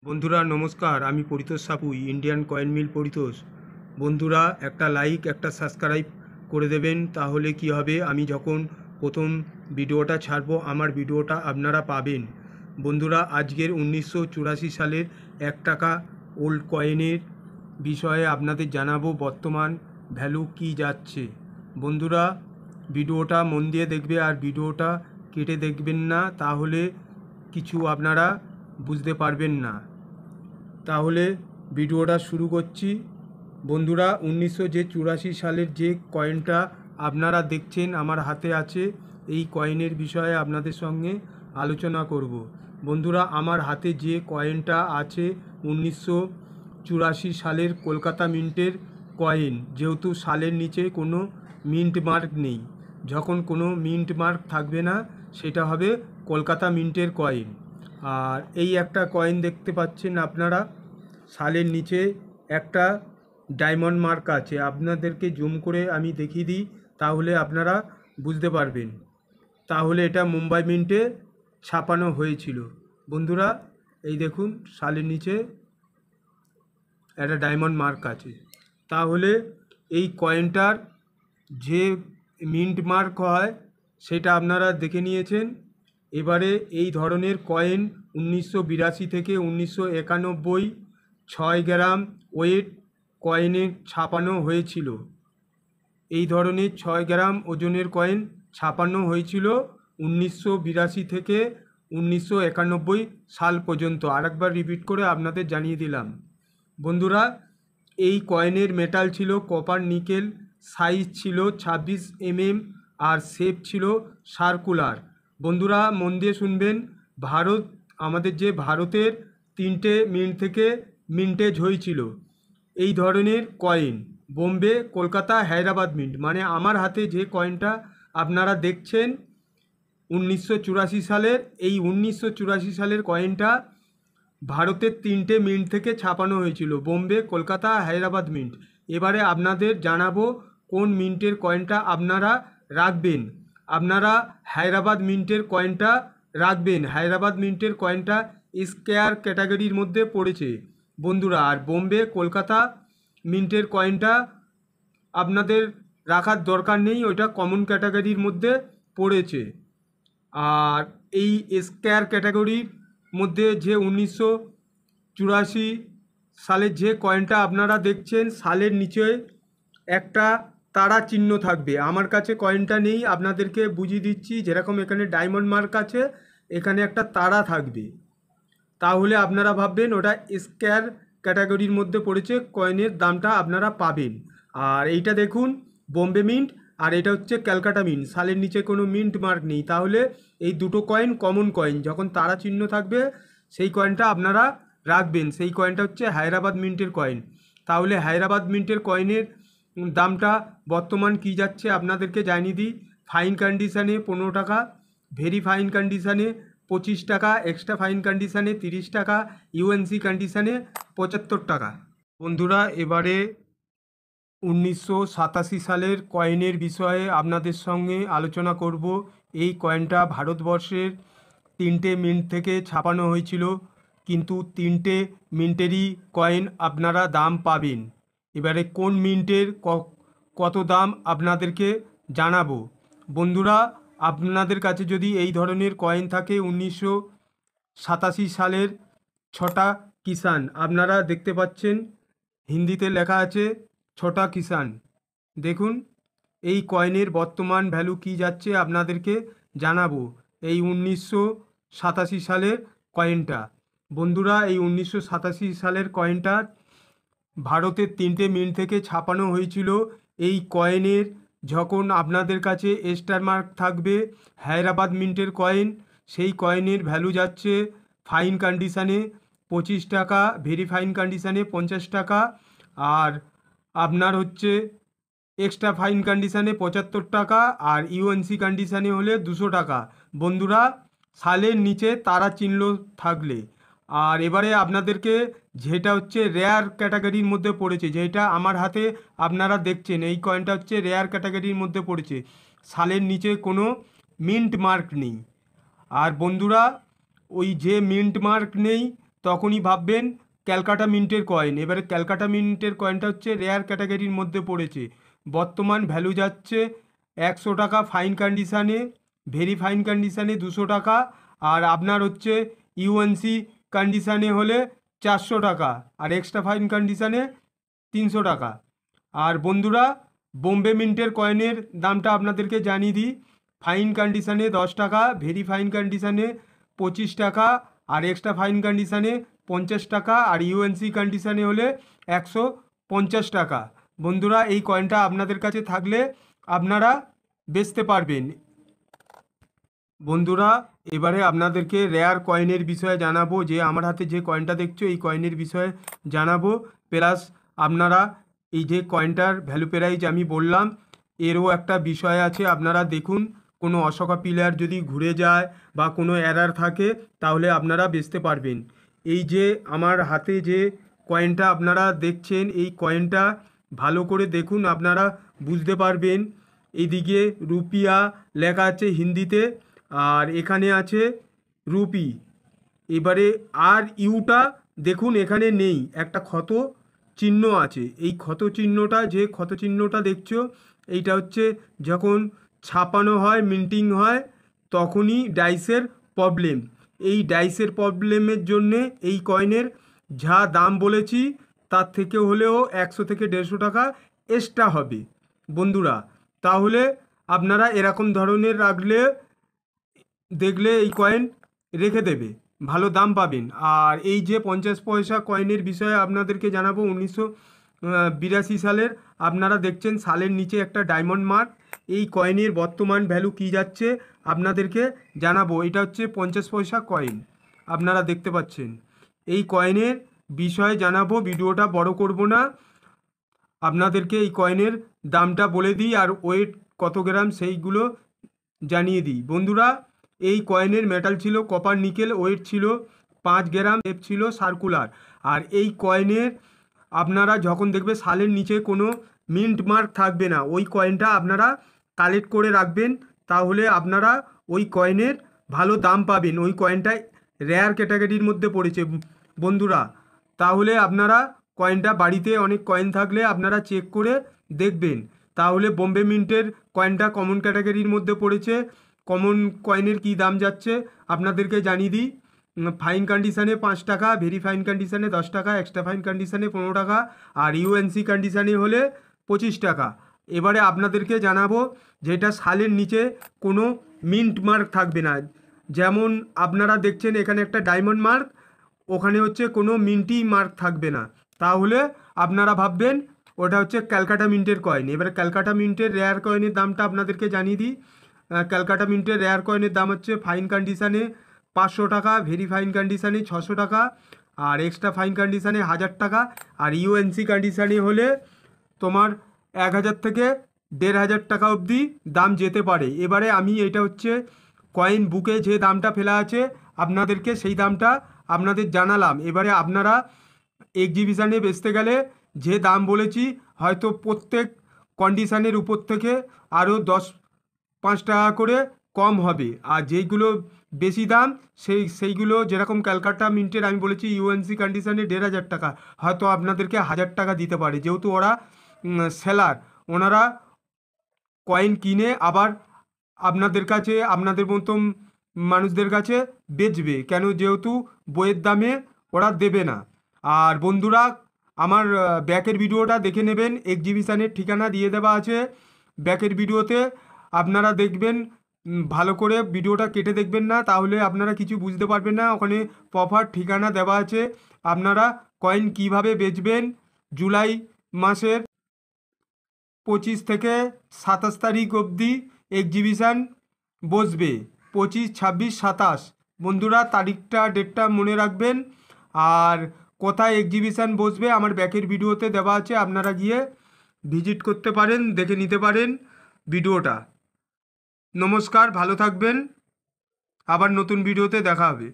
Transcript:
বন্ধুরা নমস্কার, আমি Paritosh Sapui, Indian coin mill Paritosh. বন্ধুরা একটা লাইক একটা সাবস্ক্রাইব করে দেবেন, তাহলে কি হবে, আমি যখন প্রথম ভিডিওটা ছাড়বো আমার ভিডিওটা আপনারা পাবেন। বন্ধুরা আজকের 1984 সালের 1 টাকা ওল্ড কয়েনের বিষয়ে আপনাদের জানাবো বর্তমান ভ্যালু কি যাচ্ছে। বন্ধুরা ভিডিওটা মন দিয়ে দেখবে আর ভিডিওটা কেটে দেখবেন না, তাহলে কিছু আপনারা বুঝতে পারবেন না। তাহলে ভিডিওটা শুরু করছি। বন্ধুরা 1984 সালের যে কয়েনটা আপনারা দেখছেন আমার হাতে আছে, এই কয়েনের বিষয়ে আপনাদের সঙ্গে আলোচনা করব। বন্ধুরা আমার হাতে যে কয়েনটা আছে 1984 সালের কলকাতা মিন্টের কয়েন। যেহেতু সালের নিচে কোনো মিন্ট মার্ক নেই, যখন কোনো মিন্ট মার্ক থাকবে না সেটা হবে কলকাতা মিন্টের কয়েন। আর এই একটা কয়েন দেখতে পাচ্ছেন আপনারা, সালের নিচে একটা ডায়মন্ড মার্ক আছে। আপনাদেরকে জুম করে আমি দেখিয়ে দিই, তাহলে আপনারা বুঝতে পারবেন। তাহলে এটা মুম্বাই মিন্টে ছাপানো হয়েছিল। বন্ধুরা এই দেখুন, সালের নিচে একটা ডায়মন্ড মার্ক আছে। তাহলে এই কয়েনটার যে মিন্ট মার্ক হয় সেটা আপনারা দেখে নিয়েছেন। এবারে এই ধরনের কয়েন 1982 থেকে 1991 6 গ্রাম ওয়েট কয়েনে ছাপানো হয়েছিল। এই ধরনের 6 গ্রাম ওজনের কয়েন ছাপানো হয়েছিল 1982 থেকে 1991 সাল পর্যন্ত। আরেকবার রিপিট করে আপনাদের জানিয়ে দিলাম। বন্ধুরা এই কয়েনের মেটাল ছিল কপার নিকেল, সাইজ ছিল 26 আর শেপ ছিল সার্কুলার। বন্ধুরা মন দিয়ে শুনবেন, আমাদের যে ভারতের 3টে মিন্ট থেকে মিন্টেজ হয়েছিল এই ধরনের কয়েন, বোম্বে, কলকাতা, হায়দ্রাবাদ মিন্ট। মানে আমার হাতে যে কয়েনটা আপনারা দেখছেন 1984 সালের, এই 1984 সালের কয়েনটা ভারতের 3টে মিন্ট থেকে ছাপানো হয়েছিল, বোম্বে, কলকাতা, হায়দ্রাবাদ মিন্ট। এবারে আপনাদের জানাবো কোন মিন্টের কয়েনটা আপনারা রাখবেন। আপনারা হায়দ্রাবাদ মিন্টের কয়েনটা রাখবেন। হায়দ্রাবাদ মিন্টের কয়েনটা স্কোয়ার ক্যাটাগরির মধ্যে পড়েছে বন্ধুরা। আর বোম্বে, কলকাতা মিন্টের কয়েনটা আপনাদের রাখার দরকার নেই, ওইটা কমন ক্যাটাগরির মধ্যে পড়েছে। আর এই স্কোয়ার ক্যাটাগরির মধ্যে যে 1984 সালের যে কয়েনটা আপনারা দেখছেন, সালের নিচে একটা তারা চিহ্ন থাকবে। আমার কাছে কয়েনটা নেই, আপনাদেরকে বুঝিয়ে দিচ্ছি। যেরকম এখানে ডায়মন্ড মার্ক আছে, এখানে একটা তারা থাকবে, তাহলে আপনারা ভাববেন ওটা স্কোয়ার ক্যাটাগরির মধ্যে পড়েছে, কয়েনের দামটা আপনারা পাবেন। আর এইটা দেখুন বোম্বে মিন্ট, আর এটা হচ্ছে ক্যালকাটা মিন্ট, সালের নিচে কোনো মিন্ট মার্ক নেই। তাহলে এই দুটো কয়েন কমন কয়েন, যখন তারা চিহ্ন থাকবে সেই কয়েনটা আপনারা রাখবেন। সেই কয়েনটা হচ্ছে হায়দ্রাবাদ মিন্টের কয়েন। তাহলে হায়দ্রাবাদ মিন্টের কয়েনের দামটা বর্তমান কী যাচ্ছে আপনাদেরকে জানিয়ে দিই। ফাইন কন্ডিশানে 15 টাকা, ভেরি ফাইন কন্ডিশানে 25 টাকা, এক্সট্রা ফাইন কন্ডিশানে 30 টাকা, ইউএনসি কন্ডিশানে 75 টাকা। বন্ধুরা এবারে 1987 সালের কয়েনের বিষয়ে আপনাদের সঙ্গে আলোচনা করব। এই কয়েনটা ভারতবর্ষের 3টে মিন্ট থেকে ছাপানো হয়েছিল, কিন্তু 3টে মিন্টেরই কয়েন আপনারা দাম পাবেন। এবারে কোন মিন্টের কত দাম আপনাদেরকে জানাবো। বন্ধুরা আপনাদের কাছে যদি এই ধরনের কয়েন থাকে 1987 সালের 6টা কিষান, আপনারা দেখতে পাচ্ছেন হিন্দিতে লেখা আছে 6টা কিষান। দেখুন এই কয়েনের বর্তমান ভ্যালু কি যাচ্ছে আপনাদেরকে জানাবো। এই 1987 সালের কয়েনটা, বন্ধুরা এই 1987 সালের কয়েনটা ভারতের 3টে মিন্ট থেকে ছাপানো হয়েছিল। এই কয়েনের যখন আপনাদের কাছে স্টার মার্ক থাকবে হায়দ্রাবাদ মিন্টের কয়েন, সেই কয়েনের ভ্যালু যাচ্ছে ফাইন কন্ডিশানে 25 টাকা, ভেরি ফাইন কন্ডিশানে 50 টাকা, আর আপনার হচ্ছে এক্সট্রা ফাইন কন্ডিশানে 75 টাকা, আর ইউএনসি কন্ডিশানে হলে 200 টাকা। বন্ধুরা সালের নিচে তারা চিহ্ন থাকলে। আর এবারে আপনাদেরকে যেটা হচ্ছে রেয়ার ক্যাটাগরির মধ্যে পড়েছে, যেটা আমার হাতে আপনারা দেখছেন, এই কয়েনটা হচ্ছে রেয়ার ক্যাটাগরির মধ্যে পড়েছে, সালের নিচে কোনো মিন্ট মার্ক নেই। আর বন্ধুরা ওই যে মিন্ট মার্ক নেই তখনই ভাববেন ক্যালকাটা মিন্টের কয়েন। এবারে ক্যালকাটা মিন্টের কয়েনটা হচ্ছে রেয়ার ক্যাটাগরির মধ্যে পড়েছে। বর্তমান ভ্যালু যাচ্ছে 100 টাকা ফাইন কন্ডিশানে, ভেরি ফাইন কন্ডিশানে 200 টাকা, আর আপনার হচ্ছে ইউএনসি কন্ডিশানে হলে 400 টাকা, আর এক্সট্রা ফাইন কন্ডিশানে 300 টাকা। আর বন্ধুরা, বোম্বে মিন্টের কয়েনের দামটা আপনাদেরকে জানিয়ে দিই। ফাইন কন্ডিশানে 10 টাকা, ভেরি ফাইন কন্ডিশানে 25 টাকা, আর এক্সট্রা ফাইন কন্ডিশানে 50 টাকা, আর ইউএনসি কন্ডিশানে হলে 150 টাকা। বন্ধুরা, এই কয়েনটা আপনাদের কাছে থাকলে আপনারা বেচতে পারবেন। বন্ধুরা, এবারে আপনাদেরকে রেয়ার কয়েনের বিষয়ে জানাবো। যে আমার হাতে যে কয়েনটা দেখছো এই কয়েনের বিষয়ে জানাবো, প্লাস আপনারা এই যে কয়েনটার ভ্যালু প্রাইস আমি বললাম এরও একটা বিষয় আছে। আপনারা দেখুন, কোনো অশোকা পিলার যদি ঘুরে যায় বা কোনো এরার থাকে তাহলে আপনারা বেচতে পারবেন। এই যে আমার হাতে যে কয়েনটা আপনারা দেখছেন, এই কয়েনটা ভালো করে দেখুন, আপনারা বুঝতে পারবেন। এইদিকে রুপিয়া লেখা আছে হিন্দিতে, আর এখানে আছে রুপি। এবারে আর ইউটা দেখুন এখানে নেই, একটা ক্ষত চিহ্ন আছে। এই ক্ষত চিহ্নটা, যে ক্ষত চিহ্নটা দেখছো, এইটা হচ্ছে যখন ছাপানো হয়, মিন্টিং হয়, তখনই ডাইসের প্রবলেম। এই ডাইসের প্রবলেমের জন্যে এই কয়েনের যা দাম বলেছি তার থেকে হলেও 100 থেকে 150 টাকা এক্সট্রা হবে বন্ধুরা। তাহলে আপনারা এরকম ধরনের রাখলে দেখলে এই কয়েন রেখে দেবে, ভালো দাম পাবেন। আর এই যে 50 পয়সা কয়েনের বিষয়ে আপনাদেরকে জানাবো, 1982 সালের। আপনারা দেখছেন সালের নিচে একটা ডায়মন্ড মার্ক। এই কয়েনের বর্তমান ভ্যালু কী যাচ্ছে আপনাদেরকে জানাবো। এটা হচ্ছে 50 পয়সা কয়েন, আপনারা দেখতে পাচ্ছেন। এই কয়েনের বিষয়ে জানাবো, ভিডিওটা বড় করব না, আপনাদেরকে এই কয়েনের দামটা বলে দিই আর ওয়েট কত গ্রাম সেইগুলো জানিয়ে দিই। বন্ধুরা, এই কয়েনের মেটাল ছিল কপার নিকেল, ওয়েট ছিল 5 গ্রাম, শেপ ছিল সার্কুলার। আর এই কয়েনের আপনারা যখন দেখবে সালের নিচে কোনো মিন্ট মার্ক থাকবে না, ওই কয়েনটা আপনারা কালেক্ট করে রাখবেন, তাহলে আপনারা ওই কয়েনের ভালো দাম পাবেন। ওই কয়েনটা রেয়ার ক্যাটাগরির মধ্যে পড়েছে বন্ধুরা। তাহলে আপনারা কয়েনটা, বাড়িতে অনেক কয়েন থাকলে আপনারা চেক করে দেখবেন। তাহলে বোম্বে মিন্টের কয়েনটা কমন ক্যাটাগরির মধ্যে পড়েছে। কমন কয়েনের কি দাম যাচ্ছে আপনাদেরকে জানিয়ে দিই। ফাইন কন্ডিশানে 5 টাকা, ভেরি ফাইন কন্ডিশানে 10 টাকা, এক্সট্রা ফাইন কন্ডিশানে 15 টাকা, আর ইউএনসি কন্ডিশানে হলে 25 টাকা। এবারে আপনাদেরকে জানাবো যেটা সালের নিচে কোনো মিন্ট মার্ক থাকবে না। যেমন আপনারা দেখছেন এখানে একটা ডায়মন্ড মার্ক, ওখানে হচ্ছে কোনো মিন্টি মার্ক থাকবে না, তাহলে আপনারা ভাববেন ওটা হচ্ছে ক্যালকাটা মিন্টের কয়েন। এবারে ক্যালকাটা মিন্টের রেয়ার কয়েনের দামটা আপনাদেরকে জানিয়ে দিই। ক্যালকাটা মিন্টের রেয়ার কয়েনের দাম হচ্ছে ফাইন কন্ডিশানে 500 টাকা, ভেরি ফাইন কন্ডিশানে 600 টাকা, আর এক্সট্রা ফাইন কন্ডিশানে 1000 টাকা, আর ইউএনসি কন্ডিশানে হলে তোমার 1000 থেকে 1500 টাকা অবধি দাম যেতে পারে। এবারে আমি এটা হচ্ছে কয়েন বুকে যে দামটা ফেলা আছে আপনাদেরকে সেই দামটা আপনাদের জানালাম। এবারে আপনারা এক্সিবিশানে বেচতে গেলে যে দাম বলেছি হয়তো প্রত্যেক কন্ডিশানের উপর থেকে আরও 10-5 টাকা করে কম হবে। আর যেইগুলো বেশি দাম সেইগুলো যেরকম ক্যালকাটা মিন্টের আমি বলেছি ইউএনসি কন্ডিশানে 1500 টাকা, হয়তো আপনাদেরকে 1000 টাকা দিতে পারে, যেহেতু ওরা সেলার, ওনারা কয়েন কিনে আবার আপনাদের কাছে, আপনাদের মতো মানুষদের কাছে বেচবে কেন, যেহেতু বইয়ের দামে ওরা দেবে না। আর বন্ধুরা, আমার ব্যাকের ভিডিওটা দেখে নেবেন, এক্সিবিশানের ঠিকানা দিয়ে দেওয়া আছে ব্যাকের ভিডিওতে, আপনারা দেখবেন। ভালো করে ভিডিওটা কেটে দেখবেন না, তাহলে আপনারা কিছু বুঝতে পারবেন না। ওখানে প্রপার ঠিকানা দেওয়া আছে, আপনারা কয়েন কিভাবে বেচবেন। জুলাই মাসের 25 থেকে 27 তারিখ অবধি এক্সিবিশান বসবে, 25, 26, 27। বন্ধুরা, তারিখটা ডেটটা মনে রাখবেন। আর কোথায় এক্সিবিশান বসবে আমার ব্যাকের ভিডিওতে দেওয়া আছে, আপনারা গিয়ে ভিজিট করতে পারেন, দেখে নিতে পারেন ভিডিওটা। নমস্কার, ভালো থাকবেন, আবার নতুন ভিডিওতে দেখা হবে।